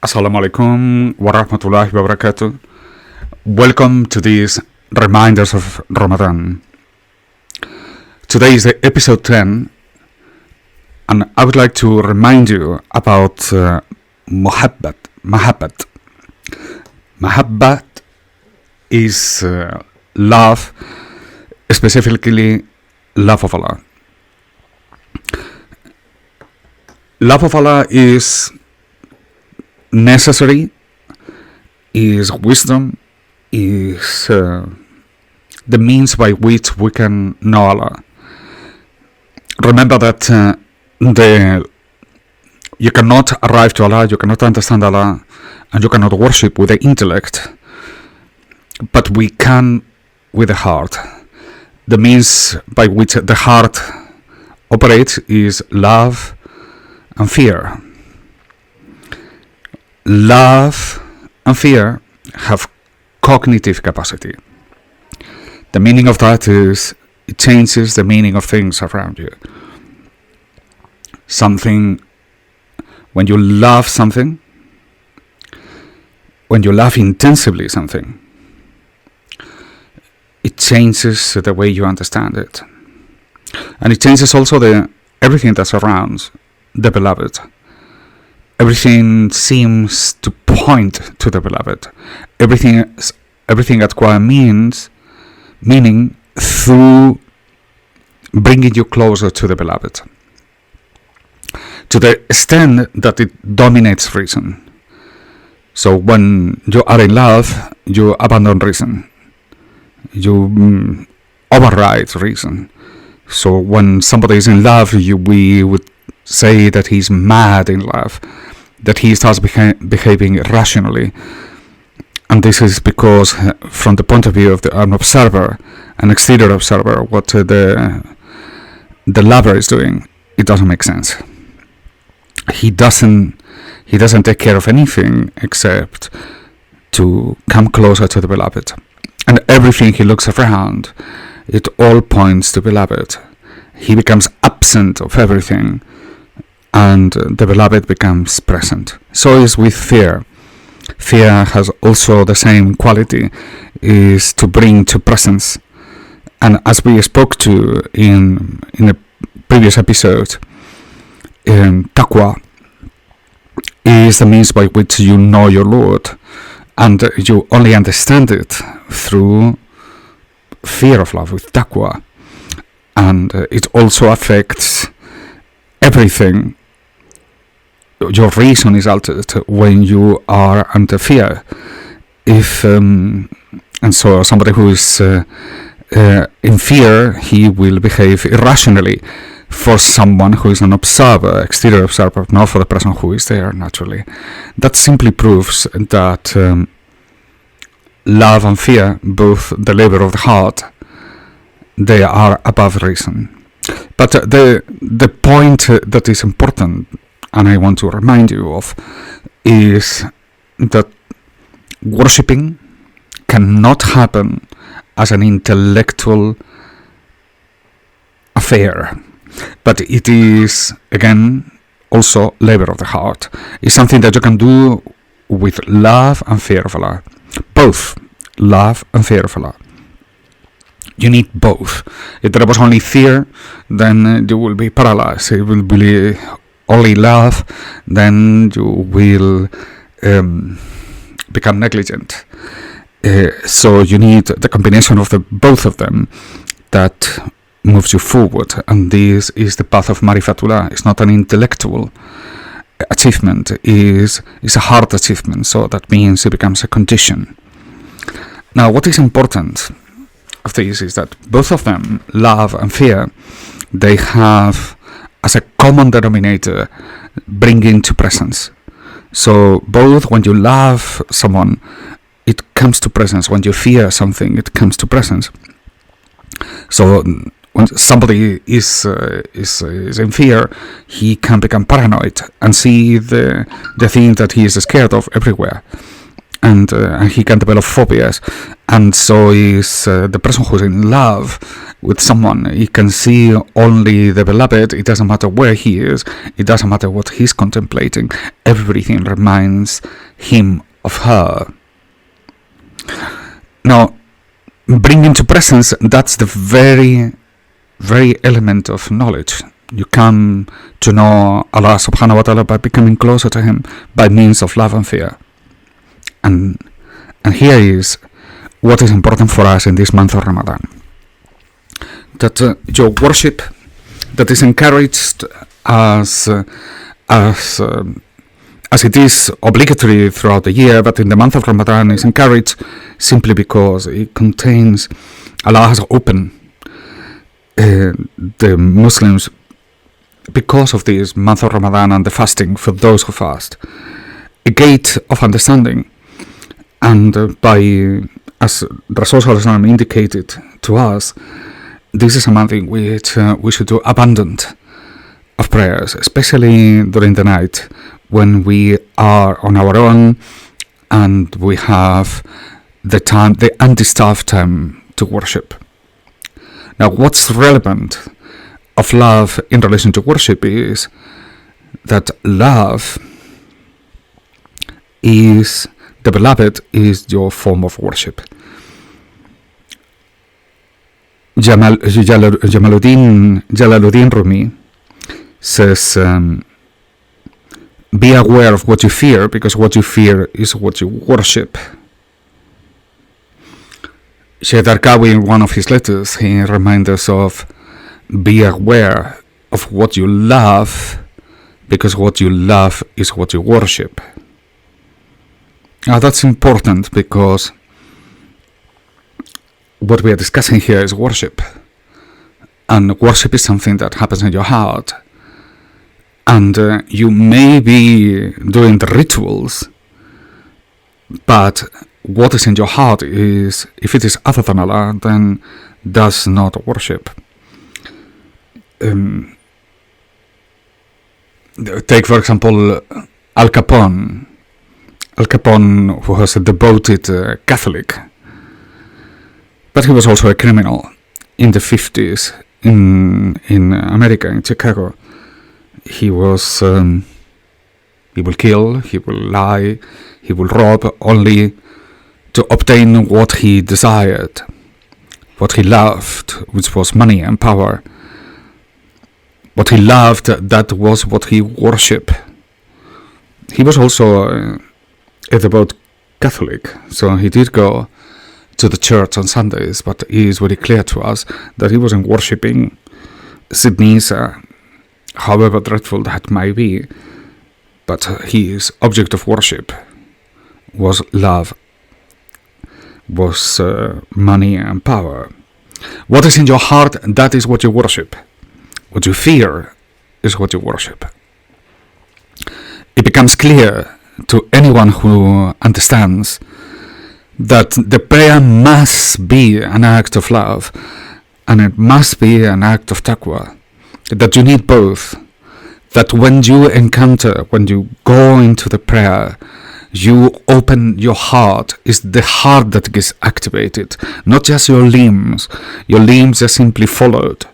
Assalamu alaikum wa rahmatullahi wa barakatuh. Welcome to these reminders of Ramadan. Today is episode 10, and I would like to remind you about Muhabbah. Muhabbah is love, specifically love of Allah. Love of Allah is necessary, is wisdom, is the means by which we can know Allah. Remember that you cannot arrive to Allah, you cannot understand Allah, and you cannot worship with the intellect, but we can with the heart. The means by which the heart operates is love and fear. Love and fear have cognitive capacity. The meaning of that is it changes the meaning of things around you. When you love something, when you love intensively something, it changes the way you understand it. And it changes also everything that surrounds the beloved. Everything seems to point to the beloved. Everything acquires meaning through bringing you closer to the beloved, to the extent that it dominates reason. So when you are in love, you abandon reason. You override reason. So when somebody is in love, we would say that he's mad in love, that he starts behaving irrationally. And this is because from the point of view of an observer, an exterior observer, what the lover is doing, it doesn't make sense. He doesn't take care of anything except to come closer to the beloved. And everything he looks around, it all points to beloved. He becomes absent of everything, and the beloved becomes present. So is with fear. Fear has also the same quality, is to bring to presence. And as we spoke to in a previous episode, taqwa is the means by which you know your Lord, and you only understand it through fear of love, with taqwa. And it also affects everything. Your reason is altered when you are under fear. And so somebody who is in fear, he will behave irrationally. For someone who is an observer, exterior observer, not for the person who is there naturally. That simply proves that love and fear, both the labor of the heart, they are above reason. But the point that is important, and I want to remind you of, is that worshipping cannot happen as an intellectual affair, but it is, again, also labor of the heart. It's something that you can do with love and fear of Allah. Both love and fear of Allah. You need both. If there was only fear, then you will be paralyzed. It will be only love, then you will become negligent. So you need the combination of both of them that moves you forward. And this is the path of Marifatullah. It's not an intellectual achievement. It's a heart achievement. So that means it becomes a condition. Now, what is important of this is that both of them, love and fear, they have as a common denominator bringing to presence. So both, when you love someone, it comes to presence. When you fear something, it comes to presence. So when somebody is in fear, he can become paranoid and see the thing that he is scared of everywhere. and he can develop phobias. And so is the person who's in love with someone. He can see only the beloved. It doesn't matter where he is. It doesn't matter what he's contemplating. Everything reminds him of her. Now, bringing to presence, that's the very, very element of knowledge. You come to know Allah subhanahu wa ta'ala by becoming closer to him by means of love and fear. And here is what is important for us in this month of Ramadan. That your worship that is encouraged as it is obligatory throughout the year, but in the month of Ramadan is encouraged simply because it contains, Allah has opened the Muslims, because of this month of Ramadan and the fasting for those who fast, a gate of understanding. And as Rasul Sallallahu Alaihi Wasallam indicated to us, this is a month in which we should do abundant of prayers, especially during the night when we are on our own and we have the time, the undisturbed time to worship. Now, what's relevant of love in relation to worship is that love is, the beloved is your form of worship. Jalaluddin Rumi says, be aware of what you fear, because what you fear is what you worship. Shaykh Darqawi, in one of his letters, he reminds us of, be aware of what you love, because what you love is what you worship. Now that's important, because what we are discussing here is worship. And worship is something that happens in your heart. And you may be doing the rituals, but what is in your heart is, if it is other than Allah, then does not worship. Take, for example, Al Capone. Al Capone, who was a devoted Catholic, but he was also a criminal in the 50s in America, in Chicago. He was, he will kill, he will lie, he will rob, only to obtain what he desired, what he loved, which was money and power. What he loved, that was what he worshipped. He was also a devout Catholic, so he did go to the church on Sundays, but it is very clear to us that he wasn't worshipping Sydney's, however dreadful that might be, but his object of worship was love, was money and power. What is in your heart, that is what you worship. What you fear is what you worship. It becomes clear to anyone who understands that the prayer must be an act of love, and it must be an act of taqwa, that you need both, that when you encounter, when you go into the prayer, you open your heart. It's the heart that gets activated, not just your limbs are simply followed,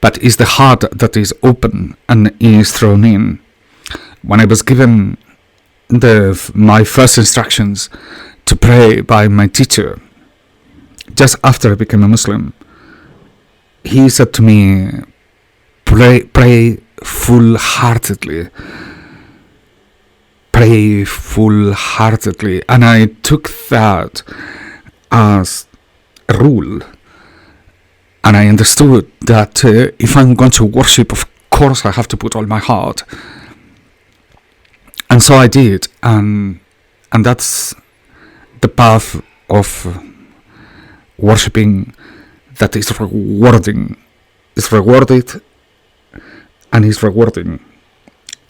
but it's the heart that is open and is thrown in. When I was given my first instructions to pray by my teacher, just after I became a Muslim, he said to me, pray full-heartedly. Pray full-heartedly. And I took that as a rule. And I understood that if I'm going to worship, of course I have to put all my heart. And so I did. And that's the path of worshipping that is rewarding. It's rewarded and it's rewarding.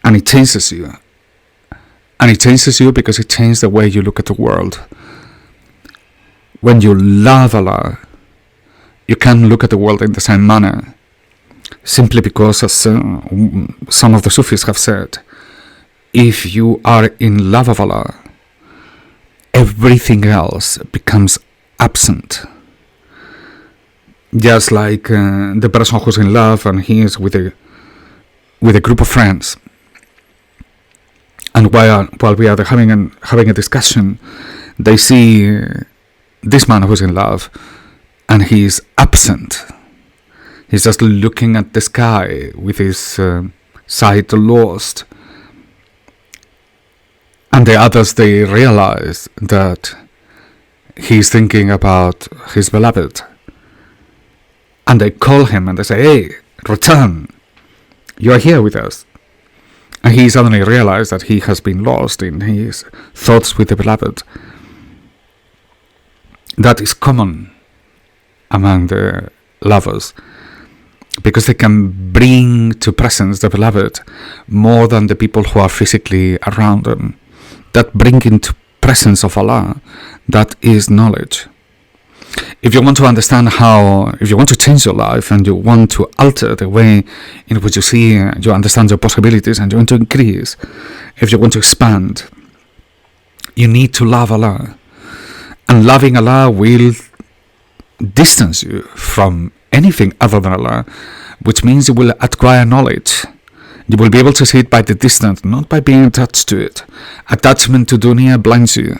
And it changes you. And it changes you because it changes the way you look at the world. When you love Allah, you can look at the world in the same manner. Simply because, as some of the Sufis have said, if you are in love of Allah, everything else becomes absent. Just like the person who's in love and he is with a group of friends, and while we are having a discussion, they see this man who's in love, and he's absent. He's just looking at the sky with his sight lost. And the others, they realize that he's thinking about his beloved. And they call him and they say, "Hey, return. You are here with us." And he suddenly realizes that he has been lost in his thoughts with the beloved. That is common among the lovers, because they can bring to presence the beloved more than the people who are physically around them. That bringing to presence of Allah, that is knowledge. If you want to understand if you want to change your life and you want to alter the way in which you see, you understand your possibilities, and you want to increase, if you want to expand, you need to love Allah. And loving Allah will distance you from anything other than Allah, which means you will acquire knowledge. You will be able to see it by the distance, not by being attached to it. Attachment to dunya blinds you.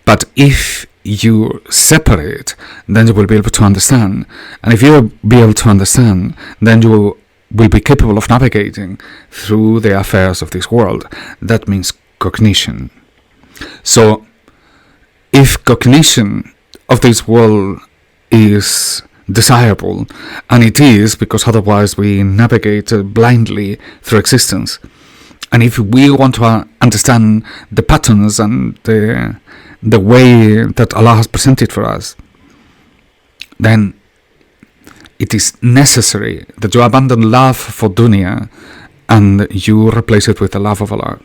But if you separate, then you will be able to understand. And if you will be able to understand, then you will be capable of navigating through the affairs of this world. That means cognition. So, if cognition of this world is desirable, and it is, because otherwise we navigate blindly through existence, and if we want to understand the patterns and the way that Allah has presented for us, then it is necessary that you abandon love for dunya and you replace it with the love of Allah.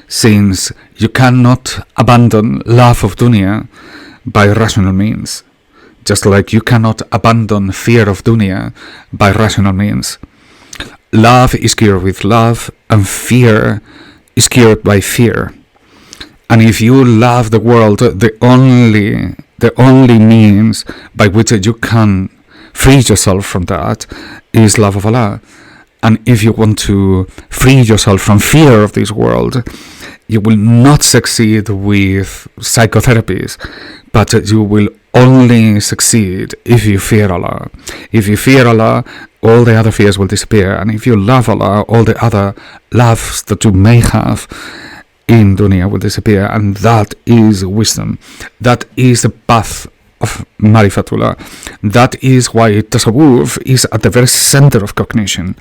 Since you cannot abandon love of dunya by rational means, just like you cannot abandon fear of dunya by rational means. Love is cured with love, and fear is cured by fear. And if you love the world, the only means by which you can free yourself from that is love of Allah. And if you want to free yourself from fear of this world, you will not succeed with psychotherapies, but you will only succeed if you fear Allah. If you fear Allah, all the other fears will disappear. And if you love Allah, all the other loves that you may have in dunya will disappear. And that is wisdom. That is the path of Marifatullah. That is why tasawwuf is at the very center of cognition.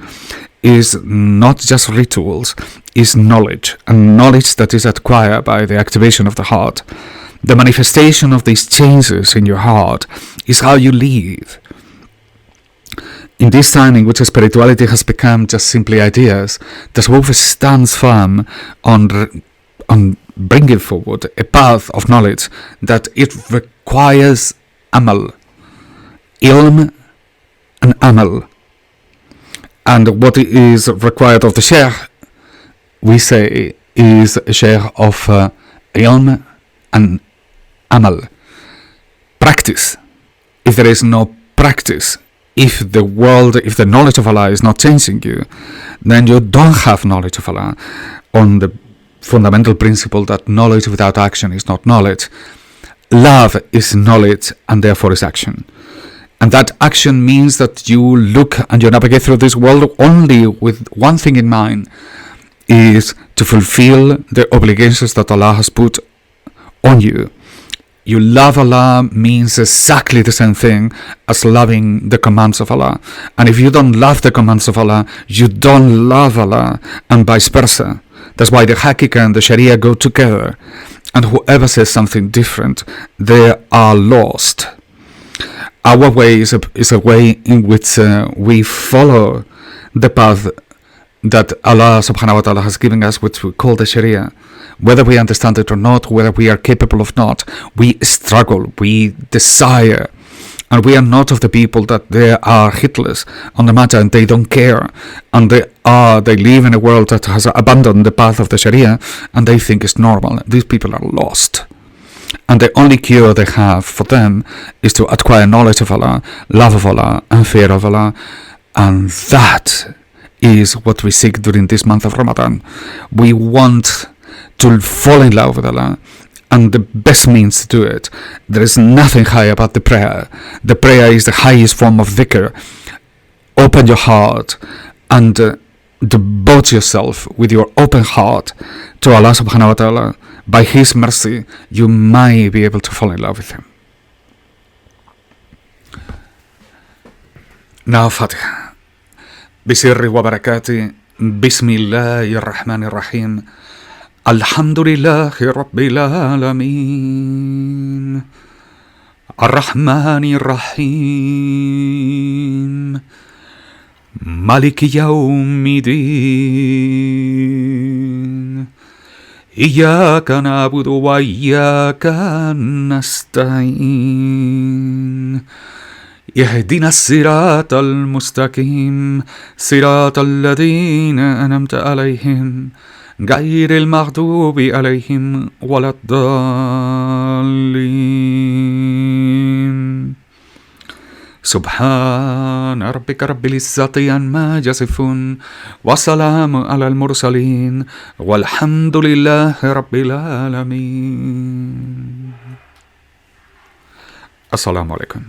Is not just rituals, is knowledge. And knowledge that is acquired by the activation of the heart. The manifestation of these changes in your heart is how you live. In this time in which spirituality has become just simply ideas, tasawwuf stands firm on bringing forward a path of knowledge that it requires amal, ilm and amal. And what is required of the sheikh, we say, is a sheikh of ilm and amal. Practice. If there is no practice, if the knowledge of Allah is not changing you, then you don't have knowledge of Allah, on the fundamental principle that knowledge without action is not knowledge. Love is knowledge and therefore is action. And that action means that you look and you navigate through this world only with one thing in mind, is to fulfill the obligations that Allah has put on you. You love Allah means exactly the same thing as loving the commands of Allah. And if you don't love the commands of Allah, you don't love Allah, and vice versa. That's why the Hakika and the Sharia go together. And whoever says something different, they are lost. Our way is a way in which we follow the path that Allah subhanahu wa ta'ala has given us, which we call the Sharia. Whether we understand it or not, whether we are capable of not, we struggle, we desire, And we are not of the people that they are Hitlers on the matter and they don't care. And they live in a world that has abandoned the path of the Sharia and they think it's normal. These people are lost. And the only cure they have for them is to acquire knowledge of Allah, love of Allah, and fear of Allah. And that is what we seek during this month of Ramadan. We want to fall in love with Allah, and the best means to do it, there is nothing high about the prayer. The prayer is the highest form of dhikr. Open your heart and devote yourself with your open heart to Allah subhanahu wa ta'ala. By His mercy, you might be able to fall in love with Him. Now Fatiha. Bisirri wa barakati. Bismillahir Rahmanir Rahim. Alhamdulillahi Rabbil Alameen. Ar-Rahmanir Rahim. Maliki Yawmiddin. إياك نعبد وإياك نستعين اهدنا الصراط المستقيم صراط الذين أنعمت عليهم غير المغضوب عليهم ولا الضالين سبحان ربك رب العزة عما يصفون وسلام على المرسلين والحمد لله رب العالمين. السلام عليكم.